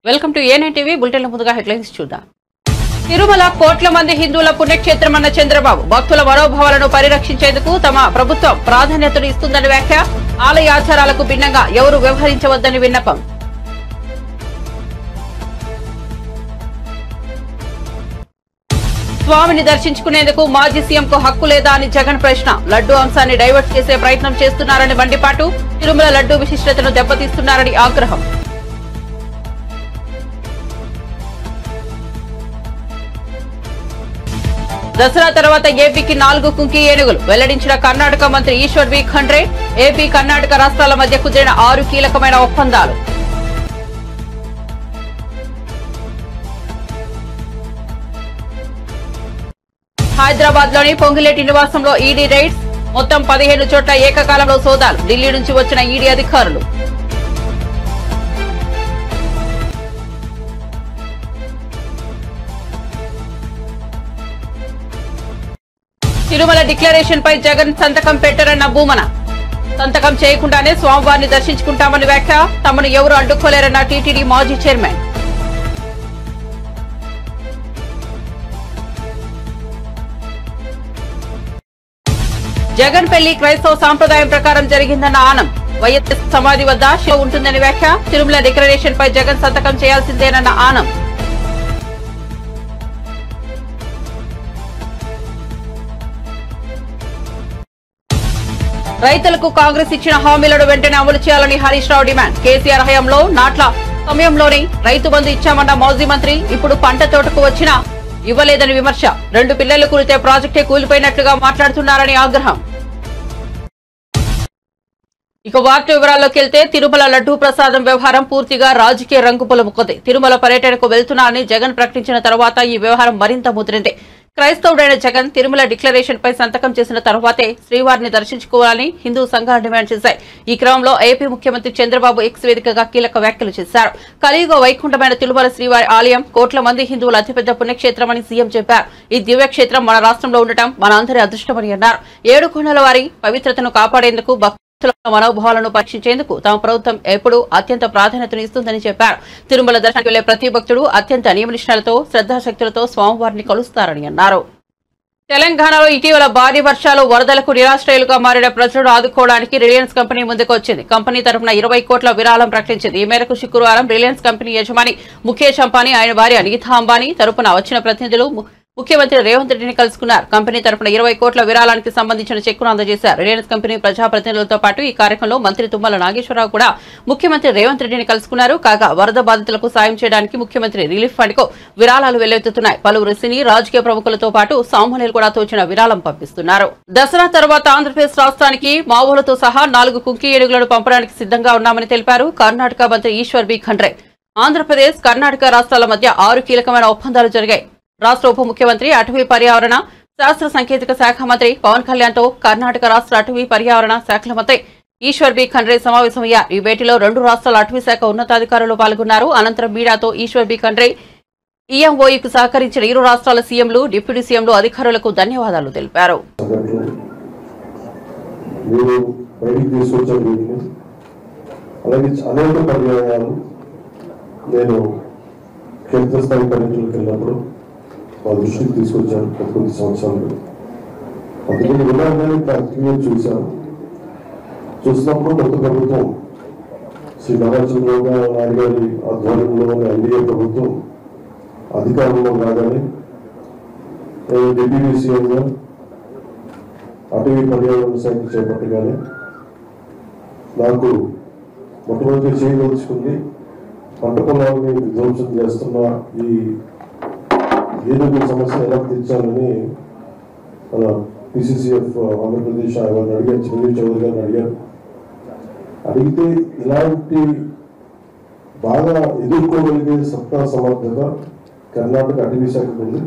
Welcome to A9 TV బులెటిన్ల ముందుగా headlines చూద్దాం. తిరుమల కోట్ల మంది హిందువుల పుణ్యక్షేత్రమన్న చంద్రబాబు భక్తుల మనోభావాలను పరిరక్షించేందుకు తమ ప్రభుత్వం ప్రాధాన్యతను ఇస్తుందని వ్యాఖ్య. ఆలయ ఆచారాలకు భిన్నంగా ఎవరు వ్యవహరించవద్దని విన్నపం. స్వామిని దర్శించుకునేందుకు మాజీ సీఎంకు హక్కు లేదా అని జగన్ ప్రశ్న. లడ్డూ అంశాన్ని డైవర్ట్ చేసే ప్రయత్నం చేస్తున్నారని మండిపాటు. తిరుమల లడ్డూ విశిష్టతను దెబ్బతీస్తున్నారని ఆగ్రహం. దసరా తర్వాత ఏపీకి 4 కుంకి ఏనుగులు వెల్లడించిన కర్ణాటక మంత్రి ఈశ్వర్ బి ఖండ్రే. ఏపీ కర్ణాటక రాష్ట్రాల మధ్య కుదిరిన 6 కీలకమైన ఒప్పందాలు. హైదరాబాద్ లోని పొంగులేటి నివాసంలో ఈడీ రైడ్స్. మొత్తం 15 చోట్ల ఏకకాలంలో సోదాలు. ఢిల్లీ నుంచి వచ్చిన ఈడీ అధికారులు. తిరుమల డిక్లరేషన్ పై జగన్ సంతకం పెట్టరన్న భూమన. సంతకం చేయకుండానే స్వామివారిని దర్శించుకుంటామని వ్యాఖ్య. తమను ఎవరు అడ్డుకోలేరన్న టీటీడీ మాజీ చైర్మన్. జగన్ పెళ్లి క్రైస్తవ సాంప్రదాయం ప్రకారం జరిగిందన్న ఆనం. వైఎస్ సమాధి వద్ద శివ ఉంటుందని వ్యాఖ్య. తిరుమల డిక్లరేషన్ పై జగన్ సంతకం చేయాల్సిందేనన్న ఆనం. రైతులకు కాంగ్రెస్ ఇచ్చిన హామీలను వెంటనే అమలు చేయాలని హరీష్ రావు డిమాండ్. కేసీఆర్ హయాంలో నాట్ల సమయంలోనే రైతు బంధు ఇచ్చామన్న మాజీ మంత్రి ఇప్పుడు పంట తోటకు వచ్చినా ఇవ్వలేదని విమర్శ. 2 పిల్లలు కూలితే ప్రాజెక్టే కూలిపోయినట్లుగా మాట్లాడుతున్నారని ఆగ్రహం. ఇక వార్త వివరాల్లోకి వెళ్తే తిరుమల లడ్డూ ప్రసాదం వ్యవహారం పూర్తిగా రాజకీయ రంగు పులుముకుంది. తిరుమల పర్యటనకు వెళ్తున్నారని జగన్ ప్రకటించిన తర్వాత ఈ వ్యవహారం మరింత ముదిరింది. క్రైస్తవుడైన జగన్ తిరుమల డిక్లరేషన్ పై సంతకం చేసిన తర్వాతే శ్రీవారిని దర్శించుకోవాలని హిందూ సంఘాలు డిమాండ్ చేశాయి. ఈ క్రమంలో ఏపీ ముఖ్యమంత్రి చంద్రబాబు ఎక్స్ వేదికగా కీలక వ్యాఖ్యలు చేశారు. కలియుగ వైకుంఠమైన తిరుమల శ్రీవారి ఆలయం కోట్ల మంది హిందువుల అతిపెద్ద పుణ్యక్షేత్రమని సీఎం చెప్పారు. ఈ దివ్యక్షేత్రం మన రాష్ట్రంలో ఉండటం మన అందరి అదృష్టమని అన్నారు. 7 కొండల వారి పవిత్రతను కాపాడేందుకు భక్తుల మనోభావాలను పరీక్షించేందుకు తమ ప్రభుత్వం ఎప్పుడూ అత్యంత ప్రాధాన్యతను ఇస్తుందని చెప్పారు. తిరుమల దర్శనానికి వెళ్లే ప్రతి భక్తుడు అత్యంత నియమనిష్టలతో శ్రద్ధాశక్తులతో స్వామివారిని కొలుస్తారని అన్నారు. తెలంగాణలో ఇటీవల భారీ వర్షాలు వరదలకు నిరాశ్రయులుగా మారిన ప్రజలను ఆదుకోవడానికి రిలయన్స్ కంపెనీ ముందుకు వచ్చింది. కంపెనీ తరఫున 20 కోట్ల విరాళం ప్రకటించింది. ఈ మేరకు శుక్రవారం రిలయన్స్ కంపెనీ యజమాని ముఖేష్ అంబానీ, ఆయన భార్య నీతా అంబానీ తరఫున వచ్చిన ప్రతినిధులు ముఖ్యమంత్రి రేవంత్ రెడ్డిని కలుసుకున్నారు. కంపెనీ తరఫున 20 కోట్ల విరాళానికి సంబంధించిన చెక్కును అందజేశారు. రిలయన్స్ కంపెనీ ప్రజాప్రతినిధులతో పాటు ఈ కార్యక్రమంలో మంత్రి తుమ్మల నాగేశ్వరరావు కూడా ముఖ్యమంత్రి రేవంత్ రెడ్డిని కలుసుకున్నారు. కాగా వరద బాధితులకు సాయం చేయడానికి ముఖ్యమంత్రి రిలీఫ్ ఫండ్ కు విరాళాలు వెల్లువెత్తుతున్నాయి. పలువురు సినీ రాజకీయ ప్రముఖులతో పాటు సామాన్యులు కూడా తోచిన విరాళం పంపిస్తున్నారు. దసరా తర్వాత ఆంధ్రప్రదేశ్ రాష్ట్రానికి మావోలతో సహా 4 కుంకి ఏనుగులను పంపడానికి సిద్ధంగా ఉన్నామని తెలిపారు కర్ణాటక మంత్రి ఈశ్వర్ బి ఖండ్రే. ఆంధ్రప్రదేశ్ కర్ణాటక రాష్ట్రాల మధ్య 6 కీలకమైన ఒప్పందాలు జరిగాయి. రాష్ట్ర ఉప ముఖ్యమంత్రి అటవీ పర్యావరణ శాస్త్ర సాంకేతిక శాఖ మంత్రి పవన్ కళ్యాణ్ తో కర్ణాటక రాష్ట్ర అటవీ పర్యావరణ శాఖల మంత్రి ఈశ్వర్ బి ఖండ్రే సమావేశమయ్యారు. ఈ భేటీలో 2 రాష్ట్రాల అటవీ శాఖ ఉన్నతాధికారులు పాల్గొన్నారు. అనంతరం మీడియాతో ఈశ్వర్ బి ఖండ్రే ఈఎంఓఈకు సహకరించిన 2 రాష్ట్రాల సీఎంలు, డిప్యూటీ సీఎంలు, అధికారులకు ధన్యవాదాలు తెలిపారు. దృష్టికి తీసుకొచ్చాను కొద్ది సంవత్సరాలు. అందుకని విధానాన్ని ప్రాక్టికల్గా చూసినప్పుడు కొత్త ప్రభుత్వం శ్రీ నారా చంద్రబాబు నాయుడు గారి ఆధ్వర్యంలో ఉన్న ఎన్డీఏ ప్రభుత్వం అధికారంలో రాగానే నేను డిప్యూటీ సీఎంగా అటవీ పర్యావరణ శాఖ చేపట్టగానే నాకు మొట్టమొదటి చేయదలుచుకుంది పంట పొలాన్ని విధ్వంసం చేస్తున్న ఈ ఏనుగు సమస్య ఎలా తీర్చాలని మన పిసిసిఎఫ్ ఆంధ్రప్రదేశ్ వారిని అడిగారు, చిరంజీవి చౌదరి గారిని అడిగారు. అడిగితే ఇలాంటి బాగా ఎదుర్కోగలిగే సత్తా సమర్థత కర్ణాటక అటవీ శాఖకు ఉంది.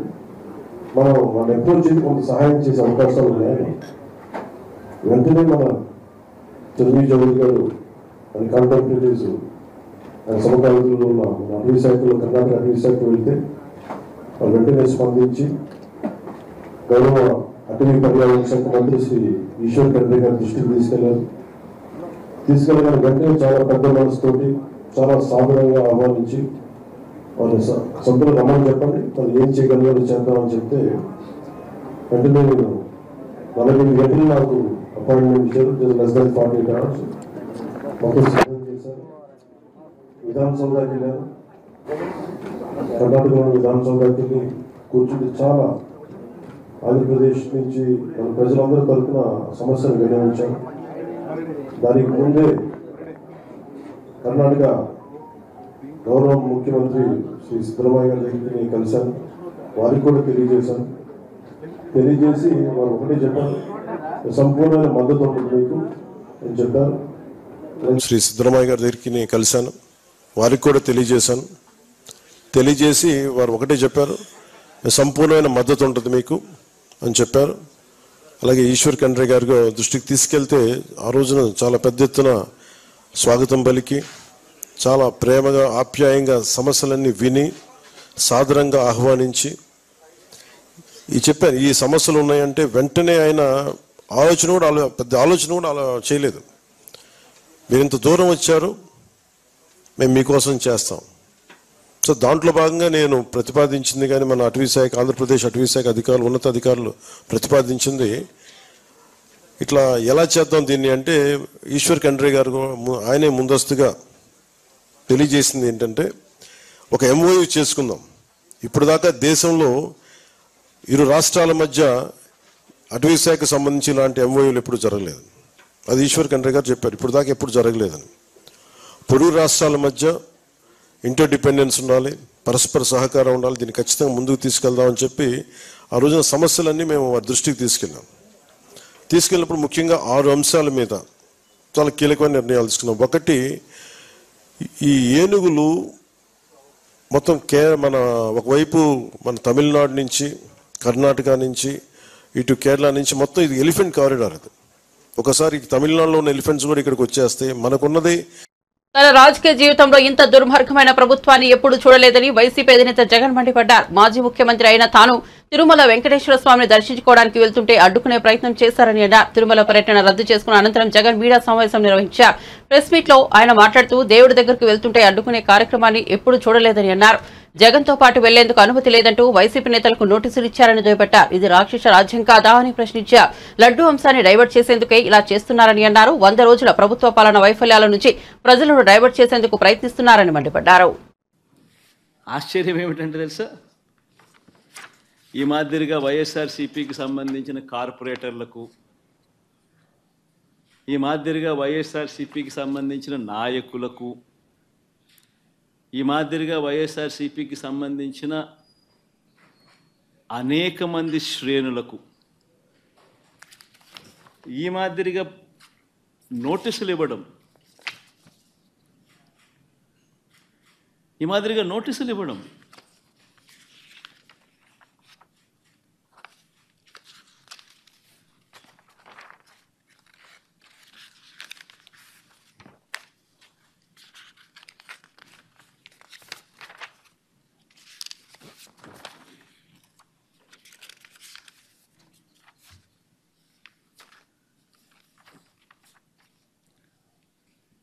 మనం మన అప్రోచ్ చేసి కొంత సహాయం చేసే అవకాశాలు ఉన్నాయని వెంటనే మన చిరంజీవి చౌదరి గారు అది కాంటాక్ట్ ఆయన సమకాలీకులు ఉన్న అటవీ శాఖలో కర్ణాటక అటవీ శాఖకు వెళ్తే వెంటనే స్పందించి గౌరవ అటవీ పర్యావరణ శాఖ మంత్రి శ్రీ ఈశ్వర్ ఖండ్రే గారి దృష్టికి తీసుకెళ్ళగానే వెంటనే చాలా పెద్ద మనసుతోటి చాలా సాధారణంగా ఆహ్వానించి వాళ్ళ సొంతలు రమ్మని చెప్పండి, వాళ్ళు ఏం చేయగలిగారో చేద్దామని చెప్తే వెంటనే నేను 48 గంటలు నాకు అపాయింట్మెంట్ ఇచ్చారు. లెస్ దాన్ 48 hours మొత్తం సిద్ధం చేశారు. విధానసౌధకి వెళ్ళాను. కర్ణాటకలోని విధానసౌధకి వెళ్ళి కూర్చుంటే చాలా ఆంధ్రప్రదేశ్ నుంచి మన ప్రజలందరూ తరఫున సమస్యను వినియోగించాను. దానికి ముందే కర్ణాటక గౌరవ ముఖ్యమంత్రి శ్రీ సిద్ధరామయ్య గారి దగ్గరికి కలిశాను. వారికి కూడా తెలియజేసి వారు ఒకటే చెప్పారు, సంపూర్ణమైన మద్దతు ఉంటుంది మీకు అని చెప్పారు. శ్రీ సిద్ధరామయ్య గారి దగ్గరికి కలిశాను, వారికి కూడా తెలియజేసి వారు ఒకటే చెప్పారు, సంపూర్ణమైన మద్దతు ఉంటుంది మీకు అని చెప్పారు. అలాగే ఈశ్వర్ ఖండ్రే గారి దృష్టికి తీసుకెళ్తే ఆ రోజున చాలా పెద్ద ఎత్తున స్వాగతం పలికి చాలా ప్రేమగా ఆప్యాయంగా సమస్యలన్నీ విని సాదరంగా ఆహ్వానించి చెప్పారు, ఈ సమస్యలు ఉన్నాయంటే వెంటనే ఆయన పెద్ద ఆలోచన కూడా చేయలేదు. మీరు ఇంత దూరం వచ్చారు, మేము మీకోసం చేస్తాం. సో దాంట్లో భాగంగా నేను ప్రతిపాదించింది కానీ మన ఆంధ్రప్రదేశ్ అటవీ శాఖ అధికారులు, ఉన్నత అధికారులు ప్రతిపాదించింది ఇట్లా ఎలా చేద్దాం దీన్ని అంటే, ఈశ్వర్ ఖండ్రే గారు ఆయనే ముందస్తుగా తెలియజేసింది ఏంటంటే, ఒక MOU చేసుకుందాం. ఇప్పుడు దాకా దేశంలో ఇరు రాష్ట్రాల మధ్య అటవీ శాఖకు సంబంధించి ఇలాంటి MOUలు ఎప్పుడు జరగలేదు. అది ఈశ్వర్ ఖండ్రే గారు చెప్పారు, ఇప్పుడు దాకా ఎప్పుడు జరగలేదని. పొరుగు రాష్ట్రాల మధ్య ఇంటర్డిపెండెన్స్ ఉండాలి, పరస్పర సహకారం ఉండాలి, దీన్ని ఖచ్చితంగా ముందుకు తీసుకెళ్దామని చెప్పి ఆ రోజున సమస్యలన్నీ మేము వారి దృష్టికి తీసుకెళ్ళినప్పుడు ముఖ్యంగా 6 అంశాల మీద చాలా కీలకమైన నిర్ణయాలు తీసుకున్నాం. ఒకటి, ఈ ఏనుగులు మొత్తం మన ఒకవైపు మన తమిళనాడు నుంచి, కర్ణాటక నుంచి, ఇటు కేరళ నుంచి మొత్తం ఇది ఎలిఫెంట్ కారిడార్. అది ఒకసారి తమిళనాడులో ఉన్న ఎలిఫెంట్స్ కూడా ఇక్కడికి వచ్చేస్తాయి. మనకున్నది తన రాజకీయ జీవితంలో ఇంత దుర్మార్గమైన ప్రభుత్వాన్ని ఎప్పుడు చూడలేదని వైసీపీ అధినేత జగన్ మండిపడ్డారు. మాజీ ముఖ్యమంత్రి అయిన తాను తిరుమల వెంకటేశ్వర స్వామిని దర్శించుకోవడానికి వెళ్తుంటే అడ్డుకునే ప్రయత్నం చేశారని అన్నారు. తిరుమల పర్యటన రద్దు చేసుకున్న అనంతరం జగన్ మీడియా సమావేశం నిర్వహించారు. ప్రెస్ మీట్ లో ఆయన మాట్లాడుతూ దేవుడి దగ్గరకు వెళ్తుంటే అడ్డుకునే కార్యక్రమాన్ని ఎప్పుడు చూడలేదని అన్నారు. జగన్ తో పాటు వెళ్లేందుకు అనుమతి లేదంటూ వైసీపీ నేతలకు నోటీసులు ఇచ్చారని దుయ్యబట్టారు. ఇది రాక్షస రాజ్యం కాదా అని ప్రశ్నించారు. లడ్డూ అంశాన్ని డైవర్ట్ చేసేందుకే ఇలా చేస్తున్నారని అన్నారు. 100 రోజుల ప్రభుత్వ పాలన వైఫల్యాల నుంచి ప్రజలను డైవర్ట్ చేసేందుకు ప్రయత్నిస్తున్నారని మండిపడ్డారు. ఆశ్చర్యం ఏమిటంటే తెలుసా, ఈ మాదిరిగా వైఎస్ఆర్సీపీకి సంబంధించిన కార్పొరేటర్లకు, ఈ మాదిరిగా వైఎస్ఆర్సీపీకి సంబంధించిన నాయకులకు, ఈ మాదిరిగా వైఎస్ఆర్సీపీకి సంబంధించిన అనేక మంది శ్రేణులకు ఈ మాదిరిగా నోటీసులు ఇవ్వడం,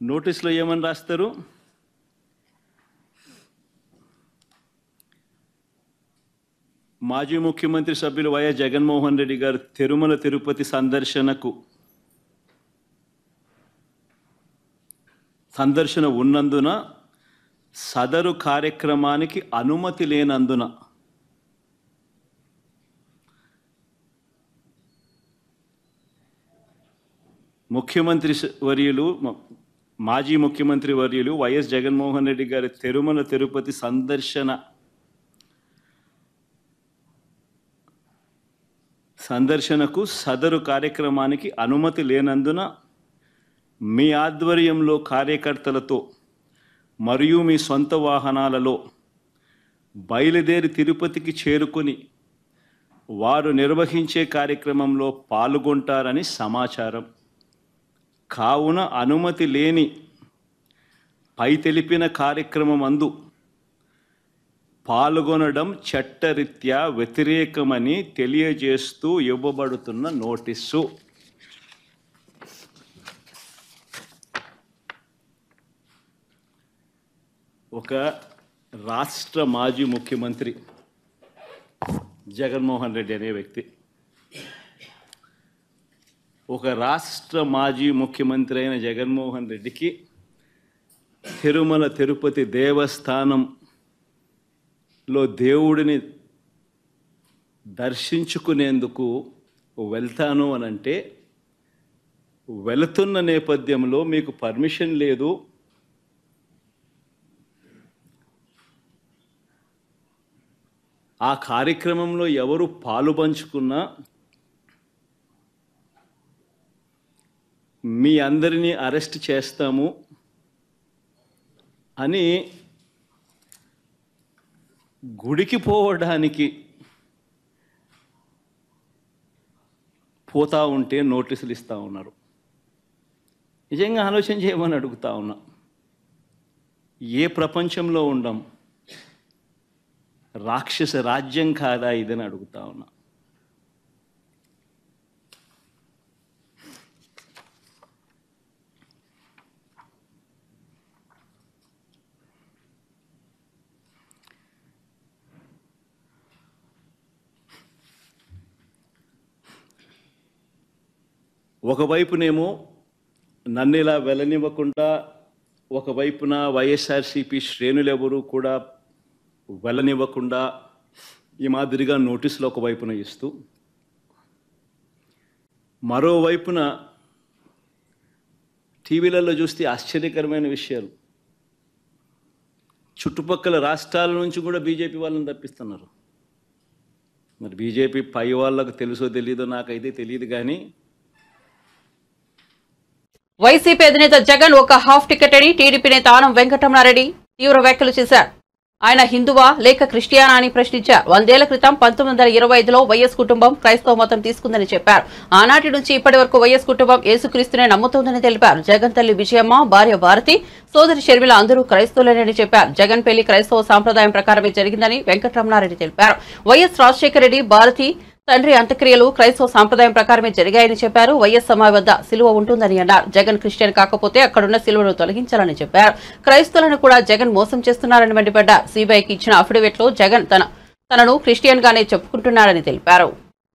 నోటీసులో ఏమని రాస్తారు, మాజీ ముఖ్యమంత్రి సభ్యులు వైఎస్ జగన్మోహన్ రెడ్డి గారు తిరుమల తిరుపతి సందర్శన ఉన్నందున సదరు కార్యక్రమానికి అనుమతి లేనందున మాజీ ముఖ్యమంత్రి వర్యులు వైఎస్ జగన్మోహన్ రెడ్డి గారి తిరుమల తిరుపతి సందర్శనకు సదరు కార్యక్రమానికి అనుమతి లేనందున మీ ఆధ్వర్యంలో కార్యకర్తలతో మరియు మీ సొంత వాహనాలలో బయలుదేరి తిరుపతికి చేరుకుని వారు నిర్వహించే కార్యక్రమంలో పాల్గొంటారని సమాచారం. కావున అనుమతి లేని పై తెలిపిన కార్యక్రమమందు పాల్గొనడం చట్టరీత్యా వ్యతిరేకమని తెలియజేస్తూ ఇవ్వబడుతున్న నోటీసు. ఒక రాష్ట్ర మాజీ ముఖ్యమంత్రి జగన్మోహన్ రెడ్డి అనే వ్యక్తి, ఒక రాష్ట్ర మాజీ ముఖ్యమంత్రి అయిన జగన్మోహన్ రెడ్డికి తిరుమల తిరుపతి దేవస్థానంలో దేవుడిని దర్శించుకునేందుకు వెళ్తాను అనంటే, వెళుతున్న నేపథ్యంలో మీకు పర్మిషన్ లేదు, ఆ కార్యక్రమంలో ఎవరు పాలు పంచుకున్నా మీ అందరినీ అరెస్ట్ చేస్తాము అని గుడికి పోవడానికి పోతా ఉంటే నోటీసులు ఇస్తూ ఉన్నారు. నిజంగా ఆలోచన చేయమని అడుగుతా ఉన్నా. ఏ ప్రపంచంలో ఉండం? రాక్షస రాజ్యం కాదా ఇదని అడుగుతా ఉన్నా. ఒకవైపునేమో నన్ను ఇలా వెళ్ళనివ్వకుండా, ఒకవైపున వైఎస్ఆర్సీపీ శ్రేణులెవరూ కూడా వెళ్ళనివ్వకుండా ఈ మాదిరిగా నోటీసులు ఒకవైపున ఇస్తూ, మరోవైపున టీవీలలో చూస్తే ఆశ్చర్యకరమైన విషయాలు, చుట్టుపక్కల రాష్ట్రాల నుంచి కూడా బీజేపీ వాళ్ళని తప్పిస్తున్నారు. మరి బీజేపీ పై వాళ్ళకు తెలుసో తెలీదో నాకైతే తెలియదు. కానీ వైసీపీ అధినేత జగన్ ఒక హాఫ్ టికెట్ అని టీడీపీ నేత ఆనం వెంకటరమణారెడ్డి తీవ్ర వ్యాఖ్యలు చేశారు. ఆయన హిందువా లేక క్రిస్టియానా అని ప్రశ్నించారు. 100 ఏళ్ల క్రితం 1925లో వైఎస్ కుటుంబం క్రైస్తవ మతం తీసుకుందని చెప్పారు. ఆనాటి నుంచి ఇప్పటి వరకు వైఎస్ కుటుంబం యేసుక్రీస్తునే నమ్ముతోందని తెలిపారు. జగన్ తల్లి విజయమ్మ, భార్య భారతి, సోదరి షర్మిల అందరూ క్రైస్తవులేనని చెప్పారు. జగన్ పెళ్లి క్రైస్తవ సాంప్రదాయం ప్రకారమే జరిగిందని వెంకటరమణారెడ్డి తెలిపారు. వైఎస్ రాజశేఖర రెడ్డి, భారతి తండ్రి అంత్యక్రియలు క్రైస్తవ సాంప్రదాయం ప్రకారమే జరిగాయని చెప్పారు. వైఎస్ సమాధి వద్ద సిలువ ఉంటుందని అన్నారు. జగన్ క్రిస్టియన్ కాకపోతే అక్కడున్న సిలువను తొలగించాలని చెప్పారు. క్రైస్తవులను కూడా జగన్ మోసం చేస్తున్నారని మండిపడ్డారు. సిబిఐకి ఇచ్చిన అఫిడవిట్లో జగన్ తనను క్రిస్టియన్ గానే చెప్పుకుంటున్నారని తెలిపారు.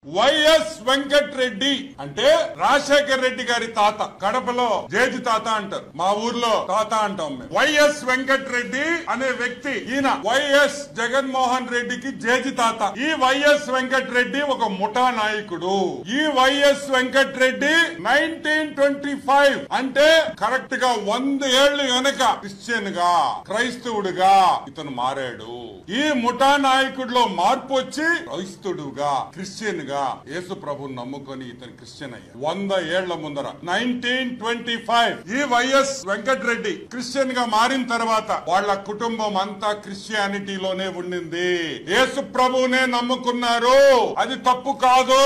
వైఎస్ వెంకటరెడ్డి అంటే రాజశేఖర్ రెడ్డి గారి తాత. కడపలో జేజి తాత అంటారు, మా ఊర్లో తాత అంటాం మేము. వైఎస్ వెంకటరెడ్డి అనే వ్యక్తి ఈయన వైఎస్ జగన్మోహన్ రెడ్డికి జేజి తాత. ఈ వైఎస్ వెంకటరెడ్డి ఒక ముఠా నాయకుడు. ఈ వైఎస్ వెంకటరెడ్డి 1925 అంటే కరెక్ట్ గా 100 ఏళ్లు వెనక క్రిస్టియన్ గా, క్రైస్తవుడుగా ఇతను మారాడు. ఈ ముఠా నాయకుడిలో మార్పు వచ్చి క్రైస్తవుడుగా, క్రిస్టియన్ గా యేసు ప్రభుని నమ్ముకొని ఇతను క్రిస్టియన్ అయ్యాడు. 100 ఏళ్ల ముందర 1925 ఈ వైఎస్ వెంకటరెడ్డి క్రిస్టియన్ గా మారిన తర్వాత వాళ్ళ కుటుంబం అంతా క్రిస్టియానిటీలోనే ఉండింది. యేసు ప్రభువునే నమ్ముకున్నారు. అది తప్పు కాదు.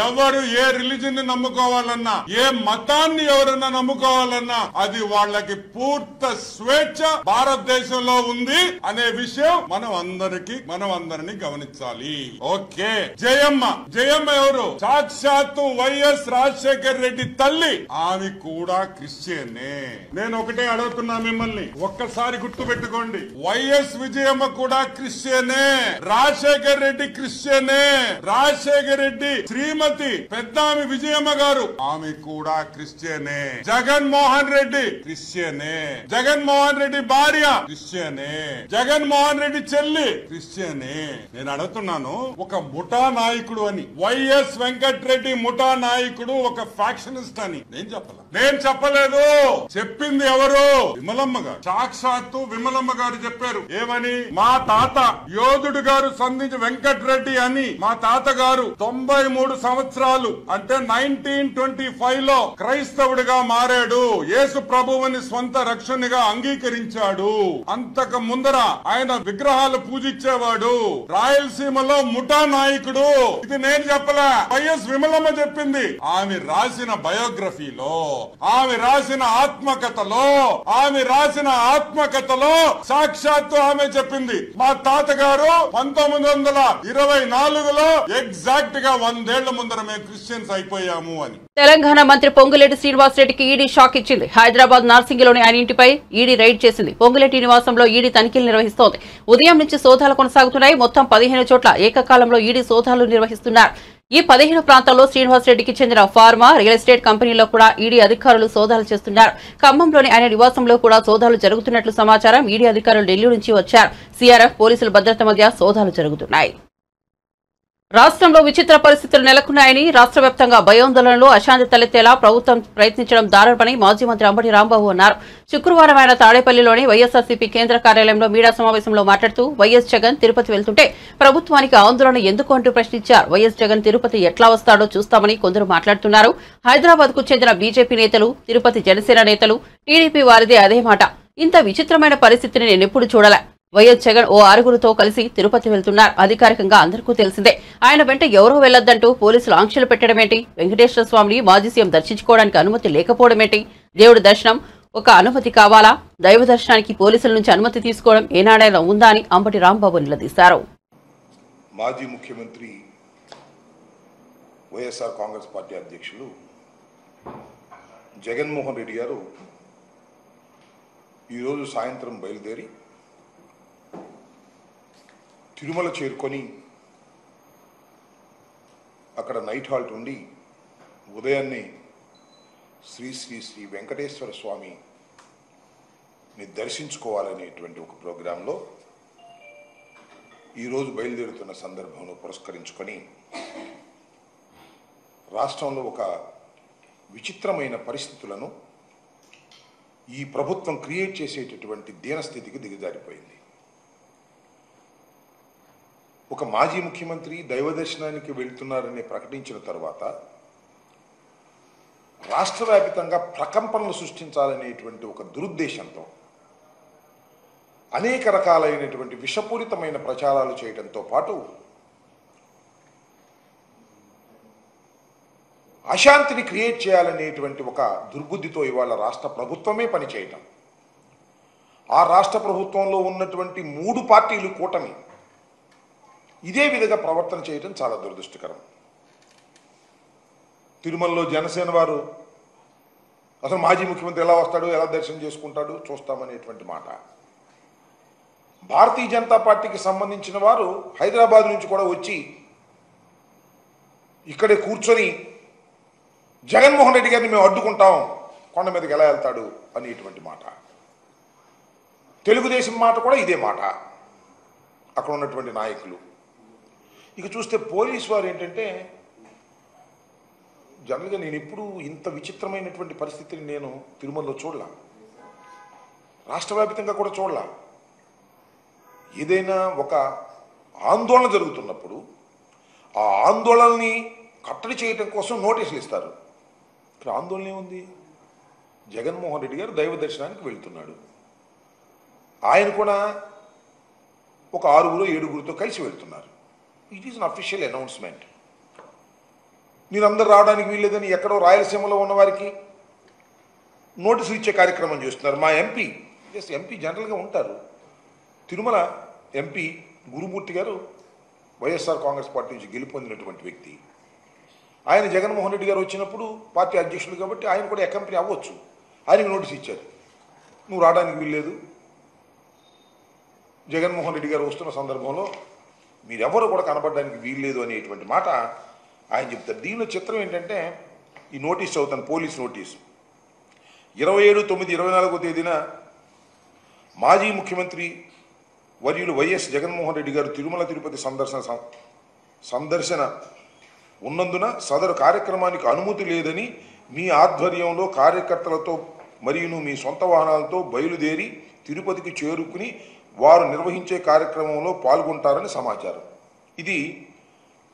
ఎవరు ఏ రిలీజన్ ని నమ్ముకోవాలన్నా, ఏ మతాన్ని ఎవరన్నా నమ్ముకోవాలన్నా అది వాళ్ళకి పూర్తి స్వేచ్ఛ భారతదేశంలో ఉంది అనే విషయం మనం అందరినీ గమనించాలి. ఓకే, జయమ్మ ఎవరు? సాక్షాత్తు వైఎస్ రాజశేఖర్ రెడ్డి తల్లి. ఆమె కూడా క్రిస్టియనే. నేను ఒకటే అడుగుతున్నా మిమ్మల్ని, ఒక్కసారి గుర్తు పెట్టుకోండి. వైఎస్ విజయమ్మ కూడా క్రిస్టియనే, రాజశేఖర్ రెడ్డి క్రిస్టియనే. రాజశేఖర్ రెడ్డి శ్రీమతి పెద్దామి విజయమ్మ గారు, ఆమె కూడా క్రిస్టియనే. జగన్మోహన్ రెడ్డి క్రిస్టియనే. జగన్మోహన్ రెడ్డి భార్య క్రిస్టియనే. జగన్మోహన్ రెడ్డి చెల్లి క్రిస్టియనే. నేను అడుగుతున్నాను, ఒక ముఠా నాయకుడు అని, వైఎస్ వెంకటరెడ్డి ముఠా నాయకుడు, ఒక ఫ్యాక్షనిస్ట్ అని నేను చెప్పలేదు. చెప్పింది ఎవరు? విమలమ్మ గారు. సాక్షాత్తు విమలమ్మ గారు చెప్పారు. ఏమని? మా తాత యోధుడు గారు సంధించి వెంకటరెడ్డి అని మా తాత గారు 93 సంవత్సరాలు అంటే 1925 లో క్రైస్తవుడిగా మారాడు. యేసు ప్రభువుని స్వంత రక్షణగా అంగీకరించాడు. అంతకు ముందర ఆయన విగ్రహాలు పూజించేవాడు. రాయలసీమలో ముఠా నాయకుడు. ఇది నేను చెప్పలే, వైఎస్ విమలమ్మ చెప్పింది. ఆమె రాసిన బయోగ్రఫీలో, ఆమె రాసిన ఆత్మకథలో సాక్షాత్తు ఆమె చెప్పింది. మా తాతగారు 1924లో ఎగ్జాక్ట్ గా 100 ఏళ్ల ముందర మేము క్రిస్టియన్స్ అయిపోయాము అని. తెలంగాణ మంత్రి పొంగులేటి శ్రీనివాసరెడ్డికి ఈడీ షాక్ ఇచ్చింది. హైదరాబాద్ నార్సింగిలోని ఆయన ఇంటిపై ఈడీ రైడ్ చేసింది. పొంగులేటి నివాసంలో ఈడీ తనిఖీలు నిర్వహిస్తోంది. ఉదయం నుంచి సోదాలు కొనసాగుతున్నాయి. మొత్తం 15 చోట్ల ఏకకాలంలో ఈడీ సోదాలు నిర్వహిస్తున్నారు. ఈ 15 ప్రాంతాల్లో శ్రీనివాసరెడ్డికి చెందిన ఫార్మా, రియల్ ఎస్టేట్ కంపెనీలో కూడా ఈడీ అధికారులు సోదాలు చేస్తున్నారు. ఖమ్మంలోని ఆయన నివాసంలో కూడా సోదాలు జరుగుతున్నట్లు సమాచారం. ఈడీ అధికారులు ఢిల్లీ నుంచి వచ్చారు. సీఆర్ఎఫ్ పోలీసుల భద్రత మధ్య సోదాలు జరుగుతున్నాయి. రాష్ట్రంలో విచిత్ర పరిస్థితులు నెలకొన్నాయని, రాష్ట్ర వ్యాప్తంగా భయాందోళనలు, అశాంతి తలెత్తేలా ప్రభుత్వం ప్రయత్నించడం దారుణమని మాజీ మంత్రి అంబటి రాంబాబు అన్నారు. శుక్రవారం ఆయన తాడేపల్లిలోని వైఎస్ఆర్సీపీ కేంద్ర కార్యాలయంలో మీడియా సమావేశంలో మాట్లాడుతూ వైఎస్ జగన్ తిరుపతి వెళ్తుంటే ప్రభుత్వానికి ఆందోళన ఎందుకు అంటూ ప్రశ్నించారు. వైఎస్ జగన్ తిరుపతి ఎట్లా వస్తాడో చూస్తామని కొందరు మాట్లాడుతున్నారు. హైదరాబాద్ కు చెందిన బీజేపీ నేతలు, తిరుపతి జనసేన నేతలు, టీడీపీ వారిదే అదే మాట. ఇంత విచిత్రమైన పరిస్థితిని నేనెప్పుడు చూడలే. వైఎస్ జగన్ ఓ 6గురితో కలిసి తిరుపతి వెళ్తున్నారు. అధికారికంగా అందరికీ తెలిసిందే. ఆయన వెంట ఎవరూ వెళ్లొద్దంటూ పోలీసులు ఆంక్షలు పెట్టడమేంటి? వెంకటేశ్వర స్వామిని మాజీ సీఎం దర్శించుకోవడానికి అనుమతి లేకపోవడమేంటి? దేవుడి దర్శనం ఒక అనుమతి కావాలా? దైవ దర్శనానికి పోలీసుల నుంచి అనుమతి తీసుకోవడం ఏనాడైనా ఉందా అని అంబటి రాంబాబు నిలదీశారు. మాజీ ముఖ్యమంత్రి వైఎస్ఆర్ కాంగ్రెస్ పార్టీ అధ్యక్షులు జగన్మోహన్ రెడ్డి గారు ఈరోజు సాయంత్రం బయలుదేరి తిరుమల చేరుకొని అక్కడ నైట్ హాల్ట్ ఉండి ఉదయాన్నే శ్రీ శ్రీ శ్రీ వెంకటేశ్వర స్వామిని దర్శించుకోవాలనేటువంటి ఒక ప్రోగ్రాంలో ఈరోజు బయలుదేరుతున్న సందర్భంలో పురస్కరించుకొని రాష్ట్రంలో ఒక విచిత్రమైన పరిస్థితులను ఈ ప్రభుత్వం క్రియేట్ చేసేటటువంటి దీనస్థితికి దిగజారిపోయింది. ఒక మాజీ ముఖ్యమంత్రి దైవ దర్శనానికి వెళ్తున్నారని ప్రకటించిన తర్వాత రాష్ట్ర వ్యాప్తంగా ప్రకంపనలు సృష్టించాలనేటువంటి ఒక దురుద్దేశంతో అనేక రకాలైనటువంటి విషపూరితమైన ప్రచారాలు చేయడంతో పాటు అశాంతిని క్రియేట్ చేయాలనేటువంటి ఒక దుర్బుద్ధితో ఇవాళ రాష్ట్ర ప్రభుత్వమే పనిచేయటం, ఆ రాష్ట్ర ప్రభుత్వంలో ఉన్నటువంటి 3 పార్టీలు కూటమి ఇదే విధంగా ప్రవర్తన చేయడం చాలా దురదృష్టకరం. తిరుమలలో జనసేన వారు అసలు మాజీ ముఖ్యమంత్రి ఎలా వస్తాడు, ఎలా దర్శనం చేసుకుంటాడు చూస్తామనేటువంటి మాట. భారతీయ జనతా పార్టీకి సంబంధించిన వారు హైదరాబాద్ నుంచి కూడా వచ్చి ఇక్కడే కూర్చొని జగన్మోహన్ రెడ్డి గారిని మేము అడ్డుకుంటాం, కొండ మీదకి ఎలా వెళ్తాడు అనేటువంటి మాట. తెలుగుదేశం మాట కూడా ఇదే మాట, అక్కడ ఉన్నటువంటి నాయకులు. ఇక చూస్తే పోలీసు వారు ఏంటంటే, జనరల్గా నేను ఎప్పుడు ఇంత విచిత్రమైనటువంటి పరిస్థితిని నేను తిరుమలలో చూడలా, రాష్ట్ర వ్యాప్తంగా కూడా చూడలా. ఏదైనా ఒక ఆందోళన జరుగుతున్నప్పుడు ఆ ఆందోళనని కట్టడి చేయడం కోసం నోటీసులు ఇస్తారు. ఇక్కడ ఆందోళన ఏముంది? జగన్మోహన్ రెడ్డి గారు దైవ దర్శనానికి వెళ్తున్నాడు. ఆయన కూడా ఒక 6-7 కలిసి వెళ్తున్నారు. It is an official announcement. మీరందరూ రావడానికి వీల్లేదని ఎక్కడో రాయలసీమలో ఉన్న వారికి నోటీసులు ఇచ్చే కార్యక్రమం చేస్తున్నారు. మా ఎంపీ జనరల్గా ఉంటారు, తిరుమల ఎంపీ గురుమూర్తి గారు వైఎస్ఆర్ కాంగ్రెస్ పార్టీ నుంచి గెలుపొందినటువంటి వ్యక్తి. ఆయన జగన్మోహన్ రెడ్డి గారు వచ్చినప్పుడు పార్టీ అధ్యక్షులు కాబట్టి ఆయన కూడా అకంపెనీ అవ్వచ్చు. ఆయనకు నోటీస్ ఇచ్చారు, నువ్వు రావడానికి వీల్లేదు, జగన్మోహన్ రెడ్డి గారు వస్తున్న సందర్భంలో మీరెవరు కూడా కనబడడానికి వీల్లేదు అనేటువంటి మాట ఆయన చెప్తారు. దీనిలో చిత్రం ఏంటంటే, ఈ నోటీస్ చదువుతాను, పోలీస్ నోటీస్. 27/9/24 తేదీన మాజీ ముఖ్యమంత్రి వర్యులు వైఎస్ జగన్మోహన్ రెడ్డి గారు తిరుమల తిరుపతి సందర్శన ఉన్నందున సదరు కార్యక్రమానికి అనుమతి లేదని మీ ఆధ్వర్యంలో కార్యకర్తలతో మరియు మీ సొంత వాహనాలతో బయలుదేరి తిరుపతికి చేరుకుని వారు నిర్వహించే కార్యక్రమంలో పాల్గొంటారని సమాచారం. ఇది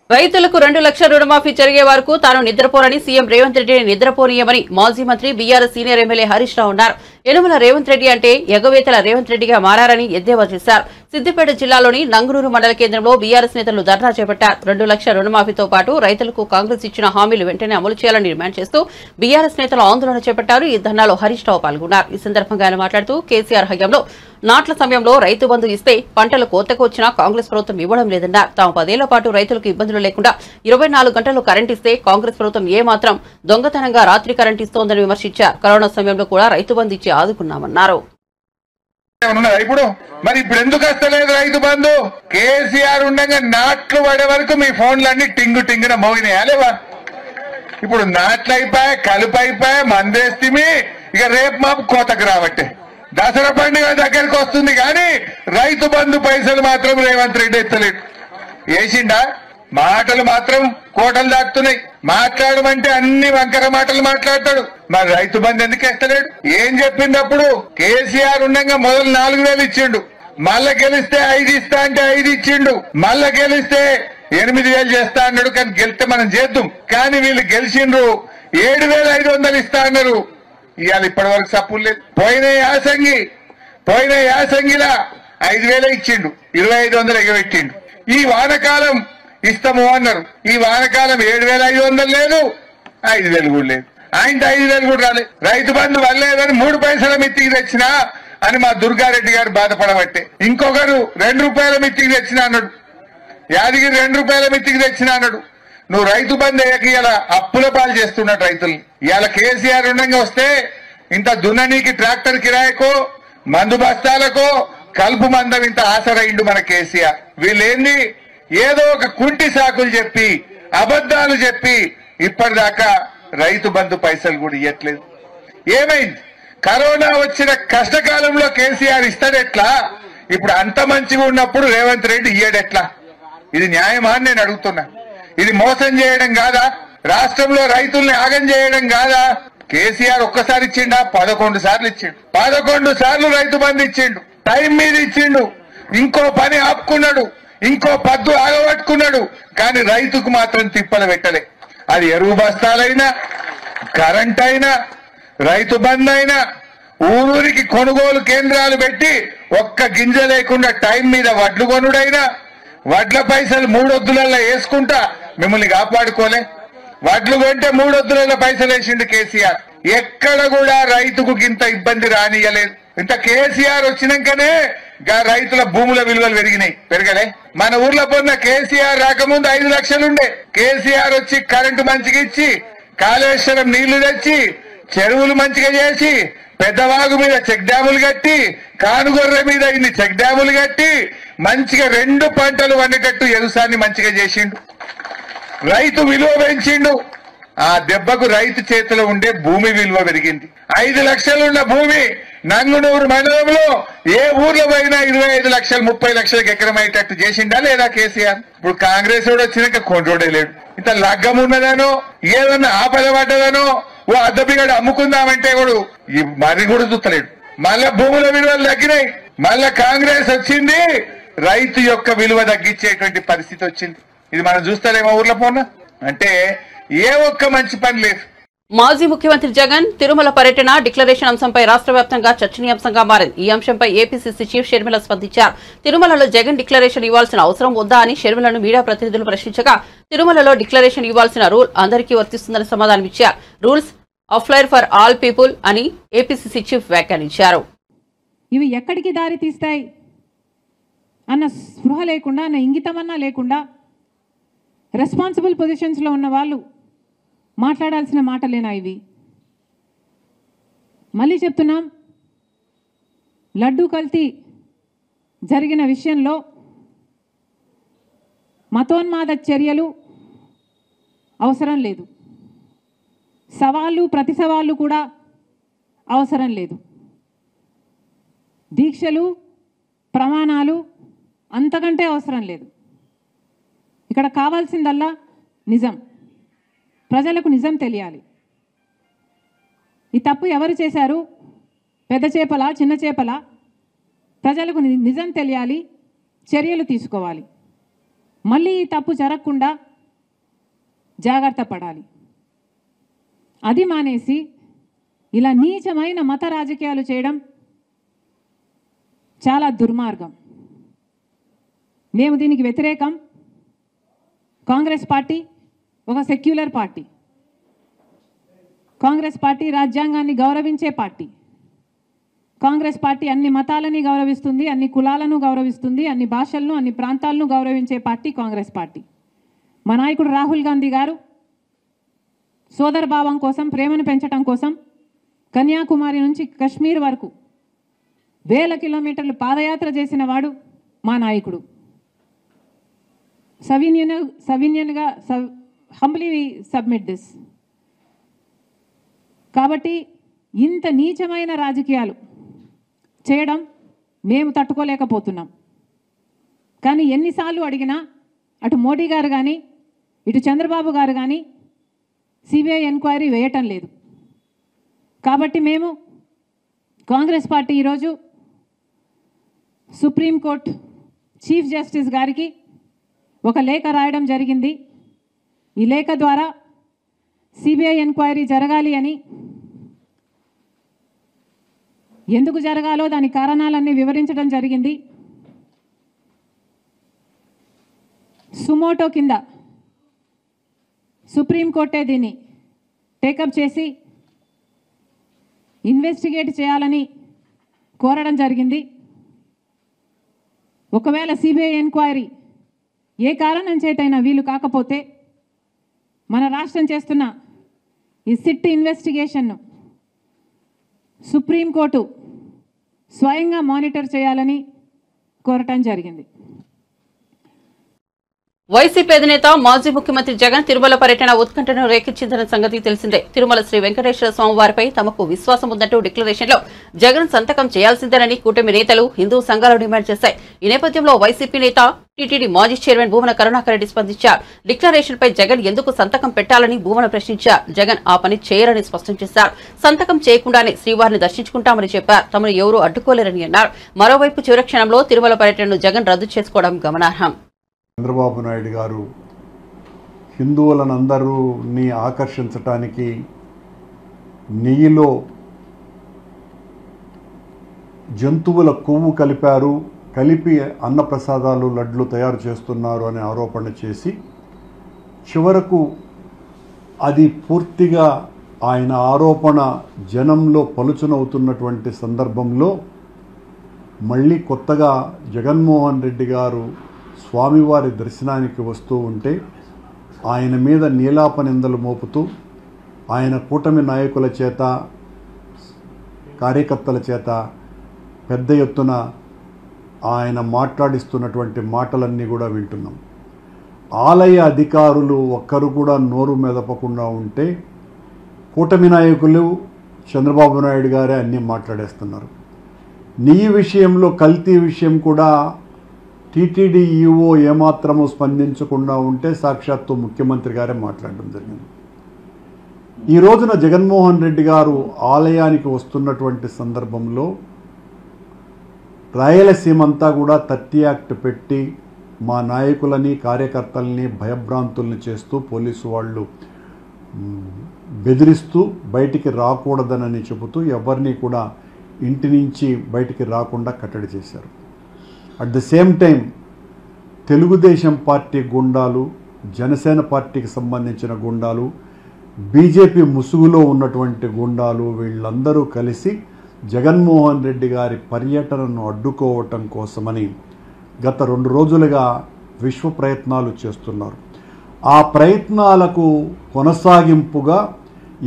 రైతులకు 2 లక్షల రుణమాఫీ జరిగే వరకు తాను నిద్రపోరని సీఎం రేవంత్ రెడ్డిని నిద్రపోనీయమని మాజీ మంత్రి BRS senior MLA Harish Rao అన్నారు. యనమల రేవంత్ రెడ్డి అంటే ఎగవేతల రేవంత్ రెడ్డిగా మారారని ఎద్దేవా చేశారు. సిద్దిపేట జిల్లాలోని నంగునూరు మండల కేంద్రంలో బీఆర్ఎస్ నేతలు ధర్నా చేపట్టారు. 2 లక్షల రుణమాఫీతో పాటు రైతులకు కాంగ్రెస్ ఇచ్చిన హామీలు వెంటనే అమలు చేయాలని డిమాండ్ చేస్తూ బీఆర్ఎస్ నేతలు ఆందోళన చేపట్టారు. ఈ ధర్నాలో హరీష్ రావు పాల్గొన్నారు. ఈ సందర్భంగా ఆయన మాట్లాడుతూ కేసీఆర్ హయాంలో నాట్ల సమయంలో రైతు బంధు ఇస్తే పంటలు కోతకు వచ్చినా కాంగ్రెస్ ప్రభుత్వం ఇవ్వడం లేదన్నారు. తాము 10 ఏళ్ల పాటు రైతులకు ఇబ్బందులు లేకుండా 24 గంటలు కరెంట్ ఇస్తే కాంగ్రెస్ ప్రభుత్వం ఏమాత్రం దొంగతనంగా రాత్రి కరెంట్ ఇస్తోందని విమర్శించారు. కరోనా సమయంలో కూడా రైతు బంధు ఇచ్చి ఆదుకున్నామన్నారు. ఇప్పుడు ఇప్పుడు ఎందుకు వస్తలేదు రైతు బంధు? కేసీఆర్ ఉండగా నాట్లు పడే వరకు మీ ఫోన్లన్నీ టింగు టింగున మోగినాయా లేవా? ఇప్పుడు నాట్లు అయిపోయా, కలుపు అయిపోయా, మందేస్తిమి. ఇక రేపు మాపు కోతకు రాబట్టే దసరా పండుగ దగ్గరికి వస్తుంది కానీ రైతు బంధు పైసలు మాత్రం రేవంత్ రెడ్డి ఎత్తలేడు. వేసిండా? మాటలు మాత్రం కోటలు దాటుతున్నాయి. మాట్లాడమంటే అన్ని వంకర మాటలు మాట్లాడతాడు. మరి రైతు బంధు ఎందుకు వేస్తలేడు? ఏం చెప్పిందప్పుడు? కేసీఆర్ ఉండగా మొదలు 4,000 ఇచ్చిండు, మళ్ళా గెలిస్తే 5 ఇస్తా అంటే 5 ఇచ్చిండు, మళ్ళా గెలిస్తే 8,000 చేస్తా అన్నాడు. కానీ గెలిస్తే మనం చేద్దాం. కానీ వీళ్ళు గెలిచిండ్రు 7,500 ఇస్తా అన్నారు. ఇవాళ ఇప్పటి వరకు సప్పులు లేదు. పోయిన యాసంగిలా 5,000 ఇచ్చిండు, 2,500 ఎగబెట్టిండు. ఈ వానకాలం ఇస్తాము అన్నారు. ఈ వానకాలం 7,500 లేదు, 5,000 కూడా లేదు. ఆయన 5,000 కూడా రాలేదు. రైతు బంధు వల్లేదని 3 పైసల మిత్తికి తెచ్చినా అని మా దుర్గారెడ్డి గారు బాధపడబట్టే. ఇంకొకరు 2 రూపాయల మిత్తికి తెచ్చినా అన్నాడు. యాదగిరి 2 రూపాయల మిత్తికి తెచ్చినా అన్నాడు. నువ్వు రైతు బంధు అయ్యాక ఇలా అప్పుల పాలు చేస్తున్నట్టు రైతుల్ని. ఇవాళ కేసీఆర్ ఉండగా వస్తే ఇంత దున్ననీకి ట్రాక్టర్ కిరాయికో, మందు బస్తాలకో, కలుపు మందం ఇంత ఆసరైండు మన కేసీఆర్. వీళ్ళేంది ఏదో ఒక కుంటి సాకులు చెప్పి, అబద్దాలు చెప్పి ఇప్పటిదాకా రైతు బంధు పైసలు కూడా ఇవ్వట్లేదు. ఏమైంది? కరోనా వచ్చిన కష్టకాలంలో కేసీఆర్ ఇస్తాడెట్లా? ఇప్పుడు అంత మంచిగా ఉన్నప్పుడు రేవంత్ రెడ్డి ఇయ్యడెట్లా? ఇది న్యాయమా అని నేను అడుగుతున్నా. ఇది మోసం చేయడం కాదా? రాష్ట్రంలో రైతుల్ని ఆగం చేయడం కాదా? కేసీఆర్ ఒక్కసారి ఇచ్చిండా? 11 సార్లు ఇచ్చిండు. 11 సార్లు రైతు బంధు ఇచ్చిండు. టైం మీద ఇచ్చిండు. ఇంకో పని ఆపుకున్నాడు, ఇంకో పద్దు ఆగబట్టుకున్నాడు. కానీ రైతుకు మాత్రం తిప్పలు పెట్టలే. అది ఎరువు బస్తాలైనా, కరెంట్ అయినా, రైతు బంధు అయినా, ఊరూరికి కొనుగోలు కేంద్రాలు పెట్టి ఒక్క గింజ లేకుండా టైం మీద వడ్లు కొనుడైనా, వడ్ల పైసలు 3 వద్దులలో వేసుకుంటా మిమ్మల్ని కాపాడుకోలే. వడ్లు కొంటే 3 వద్దులలో పైసలు వేసిండు కేసీఆర్. ఎక్కడ కూడా రైతుకు ఇంత ఇబ్బంది రానియలేదు. ఇంత కేసీఆర్ వచ్చినాకనే రైతుల భూముల విలువలు పెరగలే. మన ఊర్లో పొన్న కేసీఆర్ రాకముందు 5 లక్షలుండే. కేసీఆర్ వచ్చి కరెంటు మంచిగా ఇచ్చి, కాళేశ్వరం నీళ్లు తెచ్చి, చెరువులు మంచిగా చేసి, పెద్దవాగు మీద చెక్ డ్యాములు కట్టి, కానుగొర్రె మీద ఇన్ని చెక్ డ్యాములు కట్టి మంచిగా 2 పంటలు వండేటట్టు వ్యవసాయాన్ని మంచిగా చేసిండు. రైతు విలువ పెంచిండు. ఆ దెబ్బకు రైతు చేతిలో ఉండే భూమి విలువ పెరిగింది. 5 లక్షలున్న భూమి నంగునూరు మండలంలో ఏ ఊర్లో పోయినా 25 లక్షలు 30 లక్షలకు ఎకరం అయ్యేటట్టు చేసిండా లేదా కేసీఆర్? ఇప్పుడు కాంగ్రెస్ వాడు వచ్చినాక కొండ్రోడే లేడు. ఇంత లగ్గం ఉన్నదనో, ఏదన్నా ఆపద పడ్డదనో, ఓ అద్దపిగడు అమ్ముకుందామంటే కూడా మరి కూడా చూస్తలేడు. మళ్ళా భూముల విలువలు తగ్గినాయి. మళ్ళా కాంగ్రెస్ వచ్చింది, రైతు యొక్క విలువ తగ్గించేటువంటి పరిస్థితి వచ్చింది. ఇది మనం చూస్తారేమో ఊర్లో పోనా అంటే ఏ ఒక్క మంచి పని లేదు. మాజీ ముఖ్యమంత్రి జగన్ తిరుమల పర్యటన డిక్లరేషన్ అంశంపై రాష్ట్ర వ్యాప్తంగా చర్చనీయాంశంగా మారింది. ఈ అంశంపై ఏపీసీసీ చీఫ్ షర్మిల స్పందించారు. తిరుమలలో జగన్ డిక్లరేషన్ ఇవ్వాల్సిన అవసరం వద్దా అని షర్మిలను మీడియా ప్రతినిధులు ప్రశ్నించగా, తిరుమలలో డిక్లరేషన్ ఇవ్వాల్సిన రూల్ అందరికీ వర్తిస్తుందని సమాధానమిచ్చారు. Rules applied for all people అని ఏపీసీసీ చీఫ్ వ్యాఖ్యానించారు. ఇవి ఎక్కడికి దారి తీస్తాయి అన్న స్పృహ లేకుండా, అన్న ఇంగితమన్నా లేకుండా రెస్పాన్సిబుల్ పొజిషన్స్లో ఉన్న వాళ్ళు మాట్లాడాల్సిన మాటలేనా ఇవి? మళ్ళీ చెప్తున్నాం, లడ్డూ కల్తీ జరిగిన విషయంలో మతోన్మాద చర్యలు అవసరం లేదు, సవాళ్ళు ప్రతి సవాళ్ళు కూడా అవసరం లేదు. దీక్షలు, ప్రమాణాలు అంతకంటే అవసరం లేదు. ఇక్కడ కావాల్సిందల్లా నిజం. ప్రజలకు నిజం తెలియాలి. ఈ తప్పు ఎవరు చేశారు, పెద్ద చేపలా చిన్న చేపలా, ప్రజలకు నిజం తెలియాలి, చర్యలు తీసుకోవాలి. మళ్ళీ ఈ తప్పు జరగకుండా జాగ్రత్త పడాలి. అది మానేసి ఇలా నీచమైన మత రాజకీయాలు చేయడం చాలా దుర్మార్గం. మేము దీనికి వ్యతిరేకం. కాంగ్రెస్ పార్టీ ఒక సెక్యులర్ పార్టీ. కాంగ్రెస్ పార్టీ రాజ్యాంగాన్ని గౌరవించే పార్టీ. కాంగ్రెస్ పార్టీ అన్ని మతాలని గౌరవిస్తుంది, అన్ని కులాలను గౌరవిస్తుంది, అన్ని భాషలను, అన్ని ప్రాంతాలను గౌరవించే పార్టీ కాంగ్రెస్ పార్టీ. మా నాయకుడు రాహుల్ గాంధీ గారు సోదరభావం కోసం, ప్రేమను పెంచడం కోసం కన్యాకుమారి నుంచి కశ్మీర్ వరకు వేల కిలోమీటర్లు పాదయాత్ర చేసిన వాడు మా నాయకుడు. సవినయంగా హంబ్లీ సబ్మిట్ దిస్. కాబట్టి ఇంత నీచమైన రాజకీయాలు చేయడం మేము తట్టుకోలేకపోతున్నాం. కానీ ఎన్నిసార్లు అడిగినా అటు మోడీ గారు కానీ ఇటు చంద్రబాబు గారు కానీ సిబిఐ ఎంక్వైరీ వేయటం లేదు. కాబట్టి మేము కాంగ్రెస్ పార్టీ ఈరోజు సుప్రీంకోర్టు చీఫ్ జస్టిస్ గారికి ఒక లేఖ రాయడం జరిగింది. ఈ లేఖ ద్వారా సిబిఐ ఎంక్వైరీ జరగాలి అని, ఎందుకు జరగాలో దాని కారణాలన్నీ వివరించడం జరిగింది. సుమోటో కింద సుప్రీంకోర్టే దీన్ని టేకప్ చేసి ఇన్వెస్టిగేట్ చేయాలని కోరడం జరిగింది. ఒకవేళ సిబిఐ ఎంక్వైరీ ఏ కారణం చేతైనా వీలు కాకపోతే మన రాష్ట్రం చేస్తున్న ఈ సిట్ ఇన్వెస్టిగేషన్ను సుప్రీంకోర్టు స్వయంగా మానిటర్ చేయాలని కోరటం జరిగింది. వైసీపీ అధినేత మాజీ ముఖ్యమంత్రి జగన్ తిరుమల పర్యటన ఉత్కంఠను రేకెత్తించిన సంగతి తెలిసిందే. తిరుమల శ్రీ వెంకటేశ్వర స్వామి వారిపై తమకు విశ్వాసం ఉందంటూ డిక్లరేషన్లో జగన్ సంతకం చేయాల్సిందేనని కూటమి నేతలు, హిందూ సంఘాలు డిమాండ్ చేశాయి. ఈ నేపథ్యంలో వైసీపీ నేత టీటీడీ మాజీ చైర్మన్ భూమన కరుణాకర్ రెడ్డి స్పందించారు. డిక్లరేషన్పై జగన్ ఎందుకు సంతకం పెట్టాలని భూమన ప్రశ్నించారు. జగన్ ఆ పని చేయరని స్పష్టం చేశారు. సంతకం చేయకుండానే శ్రీవారిని దర్శించుకుంటామని చెప్పారు. తమను ఎవరూ అడ్డుకోలేరని అన్నారు. మరోవైపు చివరి క్షణంలో తిరుమల పర్యటనను జగన్ రద్దు చేసుకోవడం గమనార్హం. చంద్రబాబు నాయుడు గారు హిందువులనందరూని ఆకర్షించటానికి నెయ్యిలో జంతువుల కొవ్వు కలిపి అన్నప్రసాదాలు, లడ్లు తయారు చేస్తున్నారు అనే ఆరోపణ చేసి చివరకు అది పూర్తిగా ఆయన ఆరోపణ జనంలో పలుచనవుతున్నటువంటి సందర్భంలో మళ్ళీ కొత్తగా జగన్మోహన్ రెడ్డి గారు స్వామివారి దర్శనానికి వస్తూ ఉంటే ఆయన మీద నీలాపనిందలు మోపుతూ ఆయన కూటమి నాయకుల చేత, కార్యకర్తల చేత పెద్ద ఎత్తున ఆయన మాట్లాడిస్తున్నటువంటి మాటలన్నీ కూడా వింటున్నాం. ఆలయ అధికారులు ఒక్కరు కూడా నోరు మెదపకుండా ఉంటే కూటమి నాయకులు చంద్రబాబు నాయుడు గారే అన్నీ మాట్లాడేస్తున్నారు. నెయ్యి విషయంలో, కల్తీ విషయం కూడా టీటీడీ ఈఓ ఏమాత్రము స్పందించకుండా ఉంటే సాక్షాత్తు ముఖ్యమంత్రి గారే మాట్లాడడం జరిగింది. ఈ రోజున జగన్మోహన్ రెడ్డి గారు ఆలయానికి వస్తున్నటువంటి సందర్భంలో రాయలసీమంతా కూడా 30 యాక్ట్ పెట్టి మా నాయకులని, కార్యకర్తల్ని భయభ్రాంతుల్ని చేస్తూ పోలీసు వాళ్ళు బెదిరిస్తూ బయటికి రాకూడదనని చెబుతూ ఎవరిని కూడా ఇంటి నుంచి బయటికి రాకుండా కట్టడి చేశారు. At the same time Telugu Desam party గుండాలు, జనసేన పార్టీకి సంబంధించిన గుండాలు, బీజేపీ ముసుగులో ఉన్నటువంటి గుండాలు వీళ్ళందరూ కలిసి జగన్మోహన్ రెడ్డి గారి పర్యటనను అడ్డుకోవటం కోసమని గత 2 రోజులుగా విశ్వ ప్రయత్నాలు చేస్తున్నారు. ఆ ప్రయత్నాలకు కొనసాగింపుగా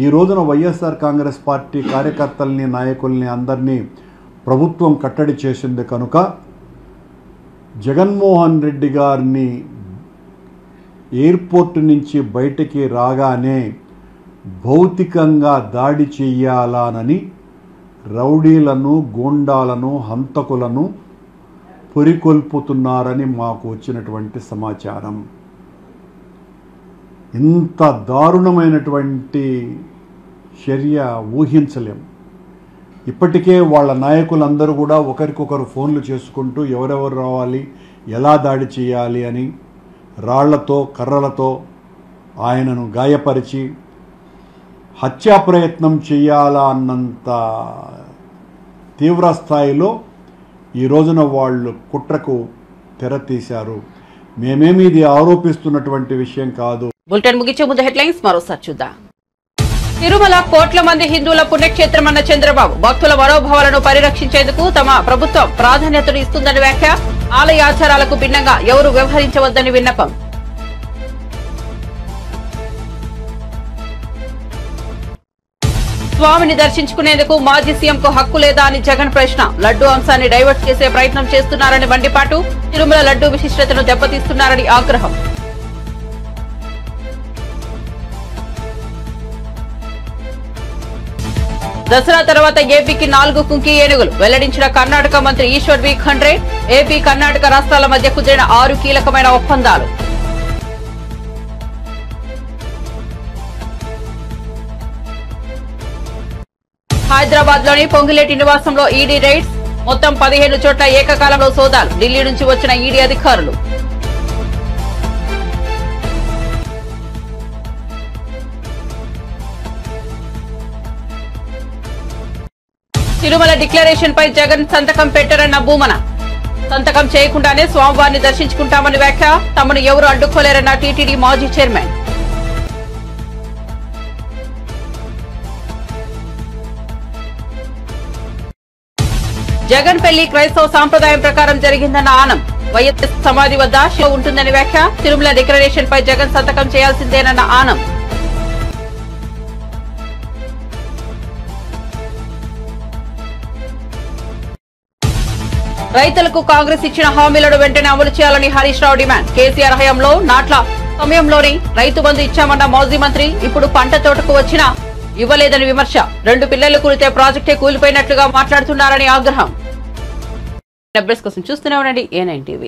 ఈ రోజున వైఎస్ఆర్ కాంగ్రెస్ పార్టీ కార్యకర్తల్ని, నాయకుల్ని అందరినీ ప్రభుత్వం కట్టడి చేసింది కనుక జగన్మోహన్ రెడ్డి గారిని ఎయిర్పోర్ట్ నుంచి బయటికి రాగానే భౌతికంగా దాడి చెయ్యాలనని రౌడీలను, గూండాలను, హంతకులను పురికొల్పుతున్నారని మాకు వచ్చినటువంటి సమాచారం. ఇంత దారుణమైనటువంటి చర్య ఊహించలేం. ఇప్పటికే వాళ్ళ నాయకులందరూ కూడా ఒకరికొకరు ఫోన్లు చేసుకుంటూ ఎవరెవరు రావాలి, ఎలా దాడి చేయాలి అని రాళ్లతో, కర్రలతో ఆయనను గాయపరిచి హత్యా ప్రయత్నం చేయాలా అన్నంత తీవ్ర స్థాయిలో ఈ రోజున వాళ్ళు కుట్రకు తెర తీశారు. మేమేమి ఇది ఆరోపిస్తున్నటువంటి విషయం కాదు. బులెటిన్ ముగించే ముందు హెడ్లైన్స్ మరోసారి చూద్దాం. తిరుమల కోట్ల మంది హిందువుల పుణ్యక్షేత్రమన్న చంద్రబాబు, భక్తుల మనోభావాలను పరిరక్షించేందుకు తమ ప్రభుత్వం ప్రాధాన్యతను ఇస్తుందని వ్యాఖ్య. ఆలయ ఆచారాలకు భిన్నంగా ఎవరు వ్యవహరించవద్దని విన్నపం. స్వామిని దర్శించుకునేందుకు మాజీ సీఎంకు హక్కు లేదా అని జగన్ ప్రశ్న. లడ్డూ అంశాన్ని డైవర్ట్ చేసే ప్రయత్నం చేస్తున్నారని మండిపాటు. తిరుమల లడ్డూ విశిష్టతను దెబ్బతీస్తున్నారని ఆగ్రహం. దసరా తర్వాత ఏపీకి 4 కుంకి ఏనుగులు వెల్లడించిన కర్ణాటక మంత్రి ఈశ్వర్ వి ఖండ్రే. ఏపీ కర్ణాటక రాష్ట్రాల మధ్య కుదిరిన 6 కీలకమైన ఒప్పందాలు. హైదరాబాద్ లోని పొంగులేటి నివాసంలో ఈడీ రైడ్స్. మొత్తం 15 చోట్ల ఏకకాలంలో సోదాలు. ఢిల్లీ నుంచి వచ్చిన ఈడీ అధికారులు. తిరుమల డిక్లరేషన్ పై జగన్ సంతకం పెట్టరన్న భూమన. సంతకం చేయకుండానే స్వామివారిని దర్శించుకుంటామని వ్యాఖ్య. తమను ఎవరు అడ్డుకోలేరన్న టీటీడీ మాజీ చైర్మన్. జగన్ పెళ్లి క్రైస్తవ సాంప్రదాయం ప్రకారం జరిగిందన్న ఆనం. వైఎస్ సమాధి వద్ద శివ ఉంటుందని వ్యాఖ్య. తిరుమల డిక్లరేషన్ పై జగన్ సంతకం చేయాల్సిందేనన్న ఆనం. రైతులకు కాంగ్రెస్ ఇచ్చిన హామీలను వెంటనే అమలు చేయాలని హరీష్ రావు డిమాండ్. కేసీఆర్ హయాంలో నాట్ల సమయంలోనే రైతు బంధు ఇచ్చామన్న మాజీ మంత్రి ఇప్పుడు పంట తోటకు వచ్చినా ఇవ్వలేదని విమర్శ. 2 పిల్లలు కూలితే ప్రాజెక్టే కూలిపోయినట్లుగా మాట్లాడుతున్నారని ఆగ్రహం. అప్డేట్స్ కోసం చూస్తూనే ఉండండి A9 TV.